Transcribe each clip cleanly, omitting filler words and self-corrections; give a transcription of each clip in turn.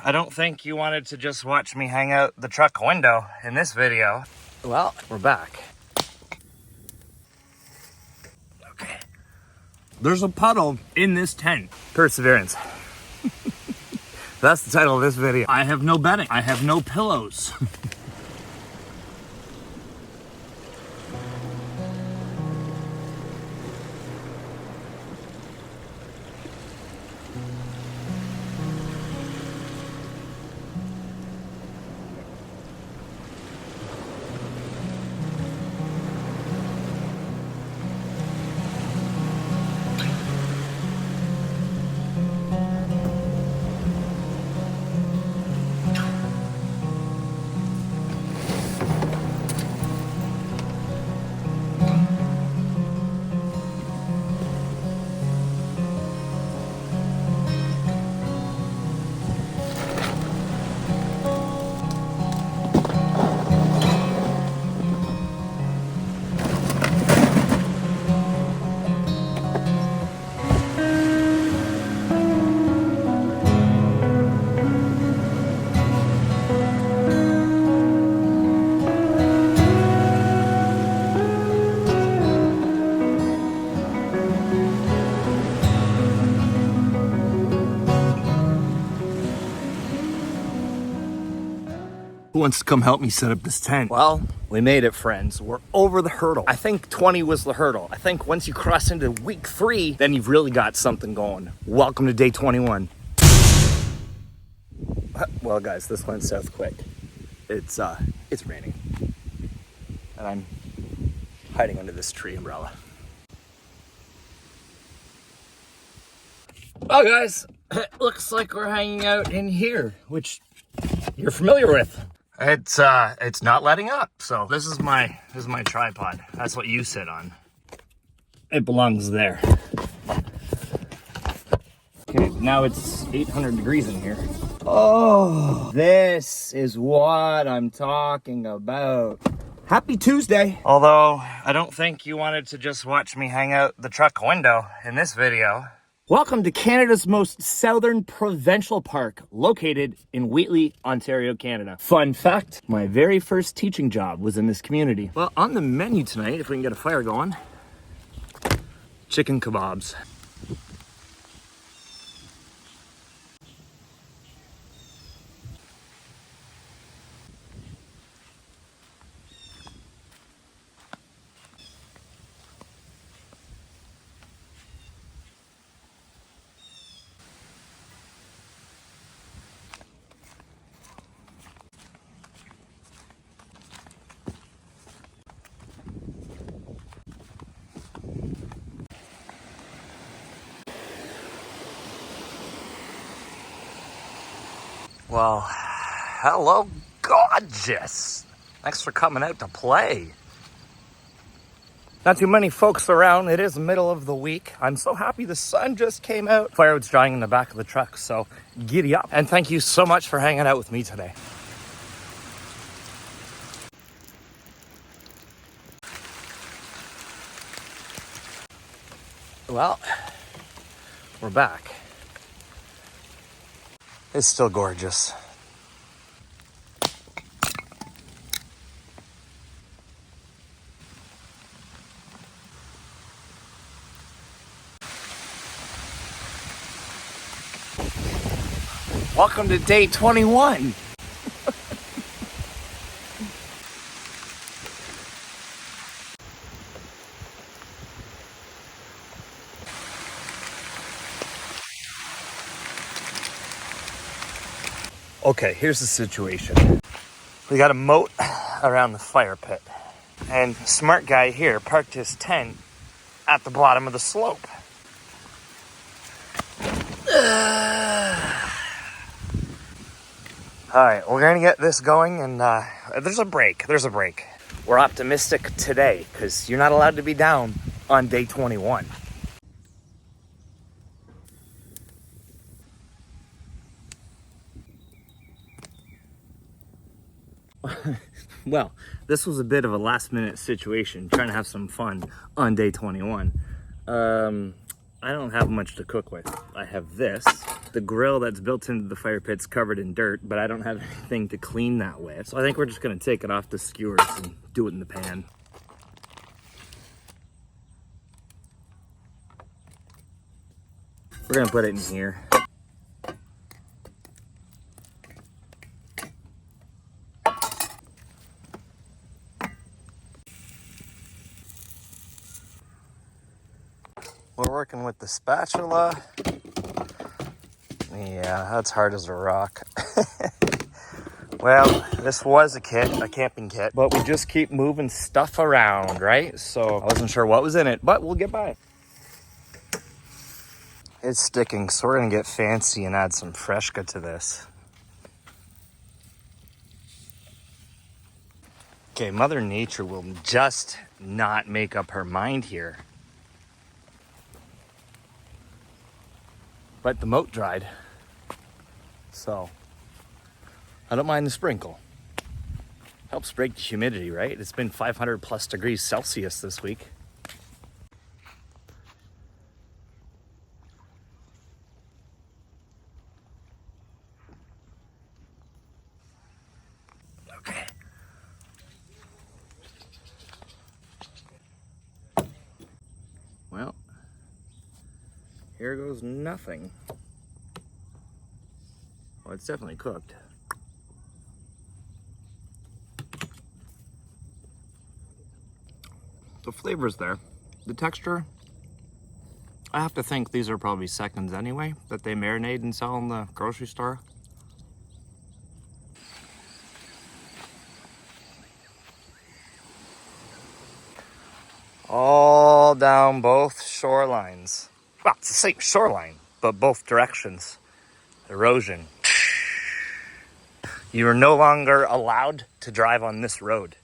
I don't think you wanted to just watch me hang out the truck window in this video. Well, we're back. Okay. There's a puddle in this tent. Perseverance. That's the title of this video. I have no bedding. I have no pillows. Who wants to come help me set up this tent? Well, we made it, friends. We're over the hurdle. I think 20 was the hurdle. I think once you cross into week 3, then you've really got something going. Welcome to day 21. Well, guys, this went south quick. It's raining. And I'm hiding under this tree umbrella. Well, guys, it looks like we're hanging out in here, which you're familiar with. It's not letting up. So this is my tripod. That's what you sit on. It belongs there. Okay, now it's 800 degrees in here. Oh, this is what I'm talking about. Happy Tuesday. Although I don't think you wanted to just watch me hang out the truck window in this video. Welcome to Canada's most southern provincial park, located in Wheatley, Ontario, Canada. Fun fact, my very first teaching job was in this community. Well, on the menu tonight, if we can get a fire going, chicken kebabs. Well, hello, gorgeous. Thanks for coming out to play. Not too many folks around. It is the middle of the week. I'm so happy the sun just came out. Firewood's drying in the back of the truck, so giddy up. And thank you so much for hanging out with me today. Well, we're back. It's still gorgeous. Welcome to day 21. Okay, here's the situation. We got a moat around the fire pit. And smart guy here parked his tent at the bottom of the slope. All right, we're gonna get this going, and there's a break. We're optimistic today, because you're not allowed to be down on day 21. Well, this was a bit of a last minute situation, trying to have some fun on day 21. I don't have much to cook with. I have this, the grill that's built into the fire pit's covered in dirt, but I don't have anything to clean that with. So I think we're just gonna take it off the skewers and do it in the pan. We're gonna put it in here. We're working with the spatula. Yeah, that's hard as a rock. Well, this was a camping kit, but we just keep moving stuff around, right? So I wasn't sure what was in it, but we'll get by. It's sticking, so we're gonna get fancy and add some Fresca to this. Okay, Mother Nature will just not make up her mind here. But the moat dried, so I don't mind the sprinkle. Helps break the humidity, right? It's been 500 plus degrees Celsius this week. Okay. Well, here goes nothing. Well, it's definitely cooked. The flavor's there. The texture, I have to think these are probably seconds anyway, that they marinate and sell in the grocery store. All down both shorelines. Well, it's the same shoreline, but both directions. Erosion. You are no longer allowed to drive on this road.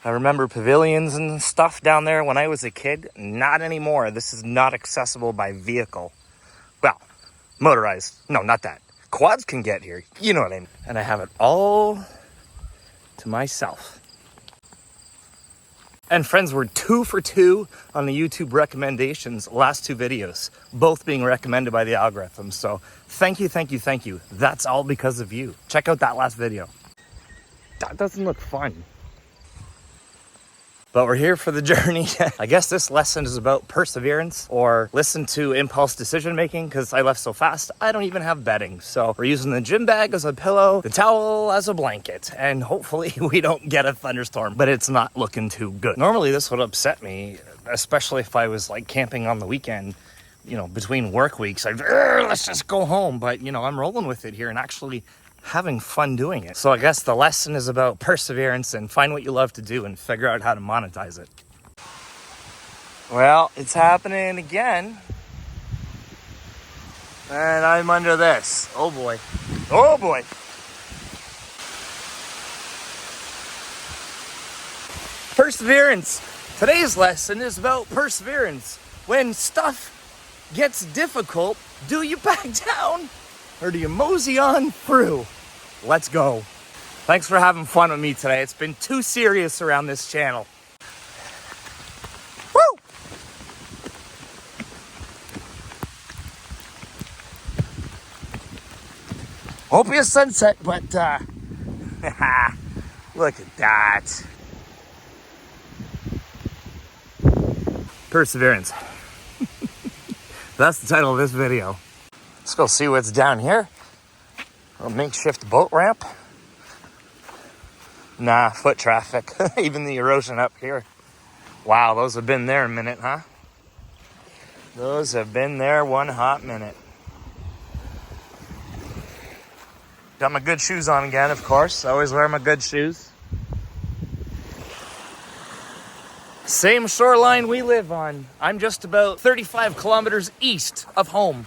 I remember pavilions and stuff down there when I was a kid. Not anymore. This is not accessible by vehicle. Well, motorized. No, not that. Quads can get here. You know what I mean. And I have it all to myself. And friends, we're 2 for 2 on the YouTube recommendations, last 2 videos, both being recommended by the algorithm. So thank you, thank you, thank you. That's all because of you. Check out that last video. That doesn't look fun. But we're here for the journey. I guess this lesson is about perseverance, or listen to impulse decision making, because I left so fast, I don't even have bedding. So we're using the gym bag as a pillow, the towel as a blanket, and hopefully we don't get a thunderstorm, but it's not looking too good. Normally this would upset me, especially if I was like camping on the weekend, you know, between work weeks. Let's just go home. But you know, I'm rolling with it here and actually having fun doing it. So I guess the lesson is about perseverance and find what you love to do and figure out how to monetize it. Well, it's happening again. And I'm under this. Oh boy. Oh boy. Perseverance. Today's lesson is about perseverance. When stuff gets difficult, do you back down or do you mosey on through? Let's go. Thanks for having fun with me today. It's been too serious around this channel. Woo! Won't be a sunset, but look at that. Perseverance. That's the title of this video. Let's go see what's down here. A makeshift boat ramp. Nah, foot traffic. Even the erosion up here. Wow, those have been there a minute, huh? Those have been there one hot minute. Got my good shoes on again, of course. I always wear my good shoes. Same shoreline we live on. I'm just about 35 kilometers east of home.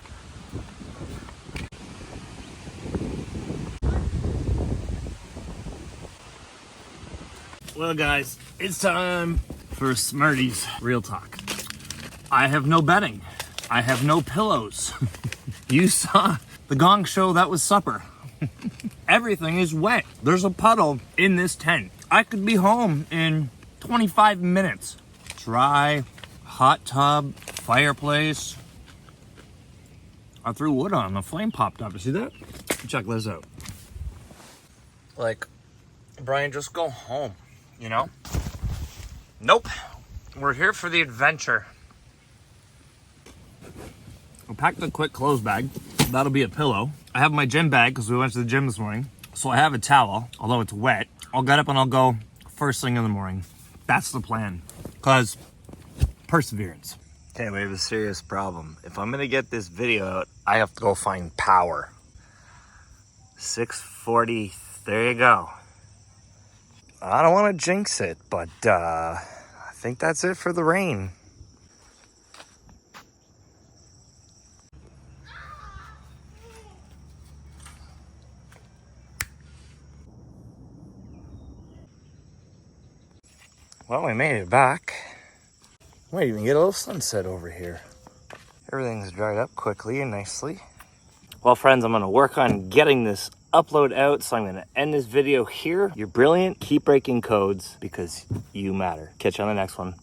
Well guys, it's time for Smarties Real Talk. I have no bedding. I have no pillows. You saw the gong show, that was supper. Everything is wet. There's a puddle in this tent. I could be home in 25 minutes. Dry, hot tub, fireplace. I threw wood on, the flame popped up. You see that? Check this out. Like, Brian, just go home, you know? Nope. We're here for the adventure. I packed a quick clothes bag. That'll be a pillow. I have my gym bag because we went to the gym this morning. So I have a towel, although it's wet. I'll get up and I'll go first thing in the morning. That's the plan. Because perseverance. Okay, we have a serious problem. If I'm gonna get this video out, I have to go find power. 6:40, there you go. I don't want to jinx it, but I think that's it for the rain. Well, we made it back. Might even get a little sunset over here. Everything's dried up quickly and nicely. Well, friends, I'm gonna work on getting this upload out, so I'm gonna end this video here. You're brilliant. Keep breaking codes because you matter. Catch you on the next one.